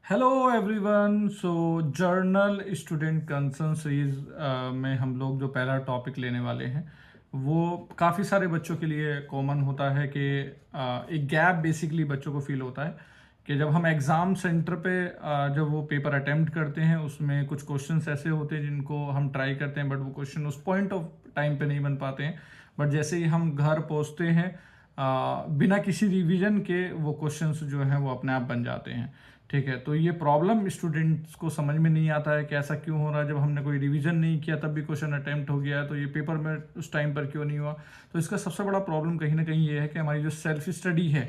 Hello everyone. So general student concern series में हम लोग जो पहला टॉपिक लेने वाले हैं वो काफ़ी सारे बच्चों के लिए कॉमन होता है कि एक गैप बेसिकली बच्चों को फील होता है कि जब हम एग्ज़ाम सेंटर पे जब वो पेपर अटेम्प्ट करते हैं उसमें कुछ क्वेश्चंस ऐसे होते हैं जिनको हम ट्राई करते हैं बट वो क्वेश्चन उस पॉइंट ऑफ टाइम पे नहीं बन पाते हैं। बट जैसे ही हम घर पहुंचते हैं बिना किसी रिवीजन के वो क्वेश्चंस जो हैं वो अपने आप बन जाते हैं। ठीक है, तो ये प्रॉब्लम स्टूडेंट्स को समझ में नहीं आता है कि ऐसा क्यों हो रहा है। जब हमने कोई रिवीजन नहीं किया तब भी क्वेश्चन अटेम्प्ट हो गया, तो ये पेपर में उस टाइम पर क्यों नहीं हुआ। तो इसका सबसे बड़ा प्रॉब्लम कहीं ना कहीं ये है कि हमारी जो सेल्फ स्टडी है,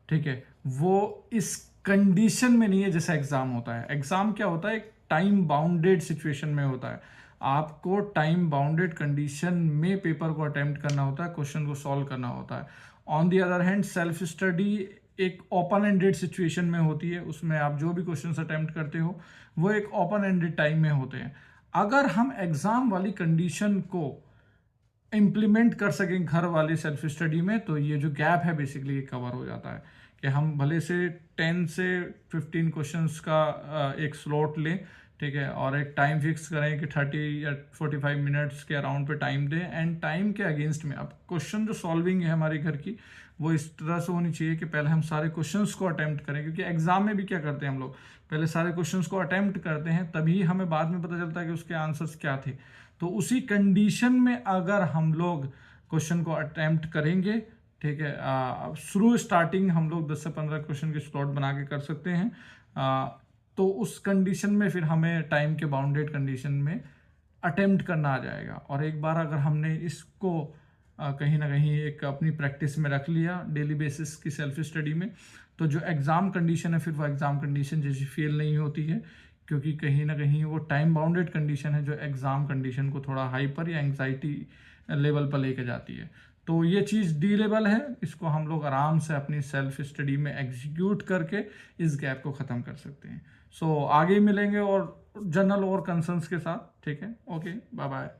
ठीक है, वो इस कंडीशन में नहीं है जैसा एग्जाम होता है। एग्जाम क्या होता है, एक टाइम बाउंडेड सिचुएशन में होता है। आपको टाइम बाउंडेड कंडीशन में पेपर को अटेम्प्ट करना होता है, क्वेश्चन को सॉल्व करना होता है। On the other hand self study एक ओपन एंडेड सिचुएशन में होती है, उसमें आप जो भी क्वेश्चंस अटेम्प्ट करते हो वो एक ओपन एंडेड टाइम में होते हैं। अगर हम एग्जाम वाली कंडीशन को इम्प्लीमेंट कर सकें घर वाली सेल्फ स्टडी में, तो ये जो गैप है बेसिकली ये कवर हो जाता है कि हम भले से 10 से 15 क्वेश्चंस का एक स्लॉट लें, ठीक है, और एक टाइम फिक्स करें कि 30 या 45 मिनट्स के अराउंड पे टाइम दें, एंड टाइम के अगेंस्ट में अब क्वेश्चन जो सॉल्विंग है हमारे घर की वो इस तरह से होनी चाहिए कि पहले हम सारे क्वेश्चंस को अटेम्प्ट करें, क्योंकि एग्जाम में भी क्या करते हैं हम लोग, पहले सारे क्वेश्चंस को अटेम्प्ट करते हैं, तभी हमें बाद में पता चलता है कि उसके आंसर्स क्या थे। तो उसी कंडीशन में अगर हम लोग क्वेश्चन को अटेम्प्ट करेंगे, ठीक है, शुरू स्टार्टिंग हम लोग 10 से 15 क्वेश्चन के स्लॉट बना के कर सकते हैं, तो उस कंडीशन में फिर हमें टाइम के बाउंडेड कंडीशन में अटेम्प्ट करना आ जाएगा। और एक बार अगर हमने इसको कहीं ना कहीं एक अपनी प्रैक्टिस में रख लिया डेली बेसिस की सेल्फ स्टडी में, तो जो एग्ज़ाम कंडीशन है फिर वो एग्ज़ाम कंडीशन जैसी फील नहीं होती है, क्योंकि कहीं ना कहीं वो टाइम बाउंडेड कंडीशन है जो एग्ज़ाम कंडीशन को थोड़ा हाइपर या एंग्जाइटी लेवल पर लेके जाती है। तो ये चीज़ डीलेबल है, इसको हम लोग आराम से अपनी सेल्फ स्टडी में एग्जीक्यूट करके इस गैप को ख़त्म कर सकते हैं। सो आगे मिलेंगे और जनरल और कंसर्न्स के साथ। ठीक है, ओके, बाय बाय।